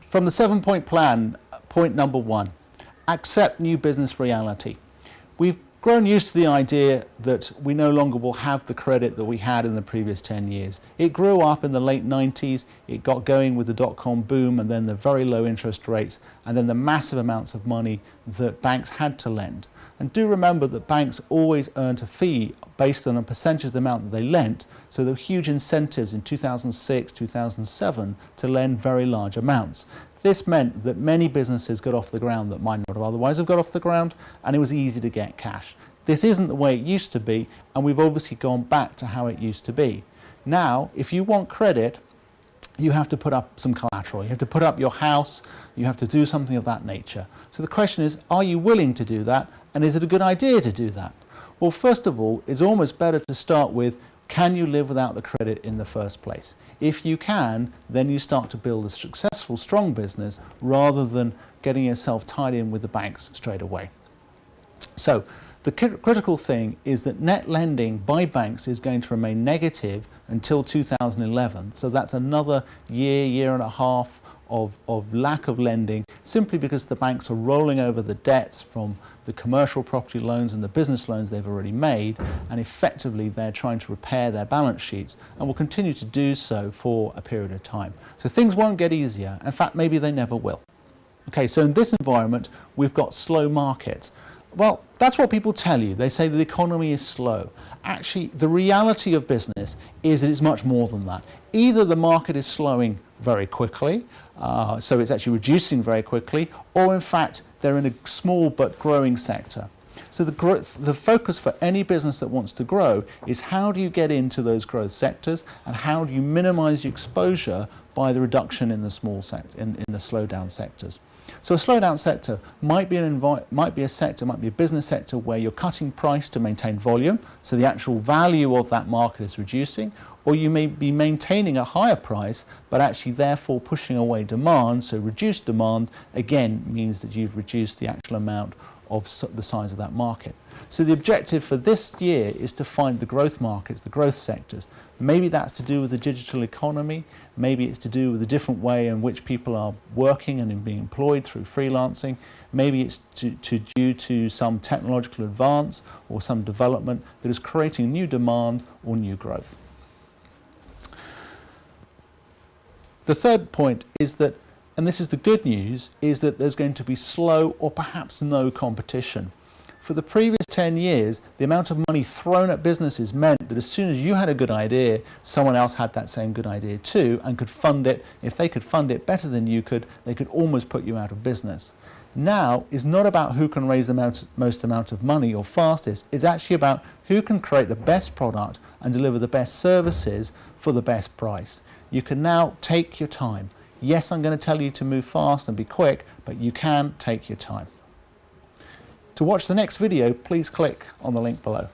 From the 7-point plan, point number 1, accept new business reality. We've grown used to the idea that we no longer will have the credit that we had in the previous 10 years. It grew up in the late 90s, it got going with the dot-com boom and then the very low interest rates and then the massive amounts of money that banks had to lend. And do remember that banks always earned a fee based on a percentage of the amount that they lent, so there were huge incentives in 2006, 2007 to lend very large amounts. This meant that many businesses got off the ground that might not have otherwise have got off the ground, and it was easy to get cash. This isn't the way it used to be, and we've obviously gone back to how it used to be. Now, if you want credit, you have to put up some collateral. You have to put up your house, you have to do something of that nature. So the question is, are you willing to do that, and is it a good idea to do that? Well, first of all, it's almost better to start with, can you live without the credit in the first place? If you can, then you start to build a successful, strong business rather than getting yourself tied in with the banks straight away. So the critical thing is that net lending by banks is going to remain negative until 2011. So that's another year and a half of lack of lending, simply because the banks are rolling over the debts from the commercial property loans and the business loans they've already made, and effectively they're trying to repair their balance sheets and will continue to do so for a period of time. So things won't get easier. In fact, maybe they never will. Okay, so in this environment, we've got slow markets. Well, that's what people tell you. They say that the economy is slow. Actually, the reality of business is that it's much more than that. Either the market is slowing very quickly, so it's actually reducing very quickly, or in fact, they're in a small but growing sector. So the focus for any business that wants to grow is how do you get into those growth sectors and how do you minimize your exposure by the reduction in the small sector, in the slowdown sectors. So a slowdown sector might be a business sector where you're cutting price to maintain volume, so the actual value of that market is reducing, or you may be maintaining a higher price, but actually therefore pushing away demand, so reduced demand again means that you've reduced the actual amount of the size of that market. So the objective for this year is to find the growth markets, the growth sectors. Maybe that's to do with the digital economy, maybe it's to do with a different way in which people are working and being employed through freelancing, maybe it's due to some technological advance or some development that is creating new demand or new growth. The third point is that, and this is the good news, is that there's going to be slow or perhaps no competition. For the previous 10 years, the amount of money thrown at businesses meant that as soon as you had a good idea, someone else had that same good idea too and could fund it. If they could fund it better than you could, they could almost put you out of business. Now, it's not about who can raise the most amount of money or fastest. It's actually about who can create the best product and deliver the best services for the best price. You can now take your time. Yes, I'm going to tell you to move fast and be quick, but you can take your time. To watch the next video, please click on the link below.